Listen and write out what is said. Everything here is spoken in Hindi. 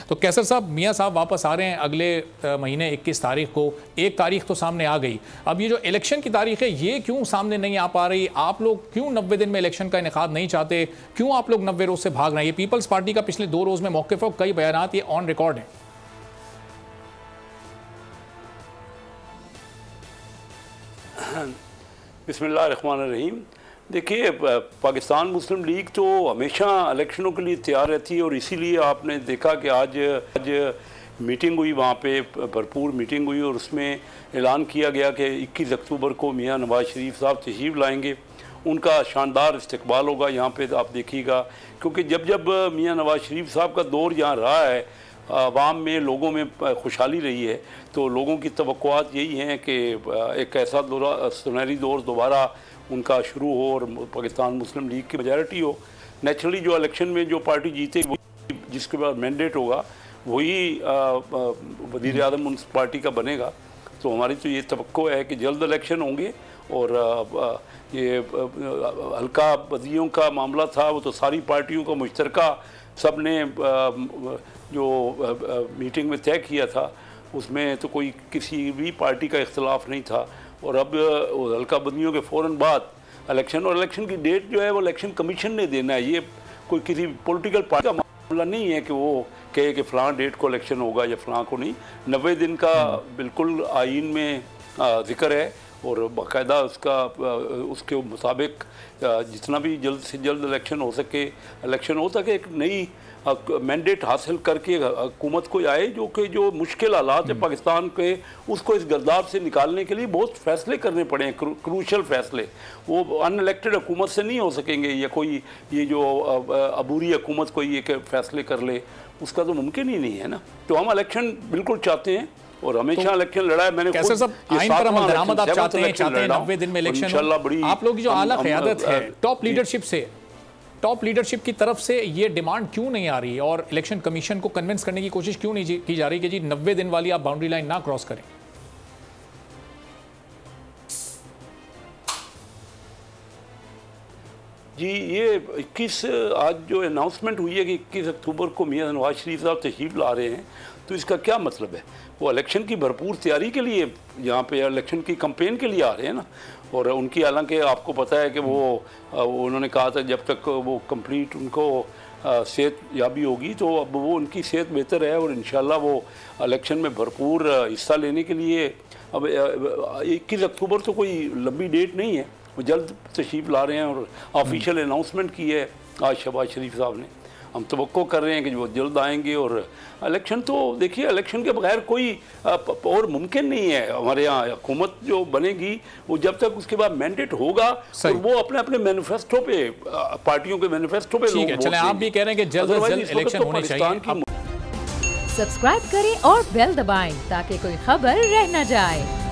तो कैसर साहब, मियाँ साहब वापस आ रहे हैं अगले महीने 21 तारीख को। 1 तारीख तो सामने आ गई, अब ये जो इलेक्शन की तारीख है ये क्यों सामने नहीं आ पा रही? आप लोग क्यों 90 दिन में इलेक्शन का इनेकाद नहीं चाहते? क्यों आप लोग 90 रोज से भाग रहे हैं? ये पीपल्स पार्टी का पिछले 2 रोज में मौक़िफ़ और कई बयानात ये ऑन रिकॉर्ड हैं। बिस्मिल्लाहिर्रहमानिर्रहीम। देखिए, पाकिस्तान मुस्लिम लीग तो हमेशा इलेक्शनों के लिए तैयार रहती है और इसीलिए आपने देखा कि आज मीटिंग हुई, वहाँ पे भरपूर मीटिंग हुई और उसमें ऐलान किया गया कि 21 अक्टूबर को मियाँ नवाज़ शरीफ साहब तशरीफ़ लाएंगे। उनका शानदार इस्तकबाल होगा यहाँ पे, आप देखिएगा, क्योंकि जब मियाँ नवाज़ शरीफ साहब का दौर यहाँ रहा है, आवाम में, लोगों में खुशहाली रही है, तो लोगों की तवक्कुआत यही हैं कि एक ऐसा सुनहरी दौर दोबारा उनका शुरू हो और पाकिस्तान मुस्लिम लीग की मेजॉरिटी हो। नेचुरली जो इलेक्शन में जो पार्टी जीते, जिसके बाद मैंडेट होगा, वही वज़ीर आज़म उस पार्टी का बनेगा। तो हमारी तो ये तवक्को है कि जल्द इलेक्शन होंगे और ये हल्का बदियों का मामला था, वो तो सारी पार्टियों का मुश्तरका सब ने जो मीटिंग में तय किया था, उसमें तो कोई किसी भी पार्टी का इख्तलाफ नहीं था। और अब हल्का बंदियों के फ़ौरन बाद इलेक्शन, और इलेक्शन की डेट जो है वो इलेक्शन कमीशन ने देना है। ये कोई किसी पॉलिटिकल पार्टी का मामला नहीं है कि वो कहे कि फ़लाँ डेट को इलेक्शन होगा या फ़लाँ को नहीं। 90 दिन का बिल्कुल आइन में ज़िक्र है और बाकायदा उसके मुताबिक जितना भी जल्द से जल्द इलेक्शन हो सके एक नई मैंडेट हासिल करके हुकूमत को आए, जो मुश्किल हालात है पाकिस्तान के, उसको इस गर्दाब से निकालने के लिए बहुत फ़ैसले करने पड़े हैं, क्रूशल फ़ैसले। वो अनइलेक्टेड हुकूमत से नहीं हो सकेंगे, या कोई ये जो अबूरी हुकूमत कोई ये फ़ैसले कर ले, उसका तो मुमकिन ही नहीं है ना। तो हम इलेक्शन बिल्कुल चाहते हैं और हमेशा इलेक्शन लड़ा है। मैंने कैसे सब आइन पर अमल दरामद आप चाहते हैं 90 दिन में इलेक्शन हो। आप लोग जो आला क़यादत है, टॉप लीडरशिप की तरफ से ये डिमांड क्यों नहीं आ रही और इलेक्शन कमीशन को कन्विंस करने की कोशिश क्यों नहीं की जा रही कि जी 90 दिन वाली आप बाउंड्री लाइन ना क्रॉस करें? जी, ये 21 आज जो अनाउंसमेंट हुई है कि 21 अक्टूबर को मियाँ नवाज़ शरीफ साहब तशरीफ़ ला रहे हैं, तो इसका क्या मतलब है? वो इलेक्शन की भरपूर तैयारी के लिए यहाँ पे, इलेक्शन की कैंपेन के लिए आ रहे हैं ना। और उनकी, हालांकि आपको पता है कि उन्होंने कहा था जब तक वो कंप्लीट उनको सेहत याबी होगी, तो अब वो उनकी सेहत बेहतर है और इंशाल्लाह वो इलेक्शन में भरपूर हिस्सा लेने के लिए, अब 21 अक्टूबर तो कोई लंबी डेट नहीं है, वो जल्द तशरीफ़ ला रहे हैं और ऑफिशियल अनाउंसमेंट की है आज शहबाज शरीफ साहब ने। हम तवक्को कर रहे हैं कि वो जल्द आएंगे और इलेक्शन, तो देखिए इलेक्शन के बगैर कोई और मुमकिन नहीं है। हमारे यहाँ हुकूमत जो बनेगी वो जब तक उसके बाद मैंडेट होगा और वो अपने अपने मैनिफेस्टो पे, पार्टियों के मैनिफेस्टो पे लोग चले। आप भी कह रहे हैं कि जल्द से जल्द इलेक्शन होने चाहिए। सब्सक्राइब करें और बेल दबाएं ताकि कोई खबर रह न जाए।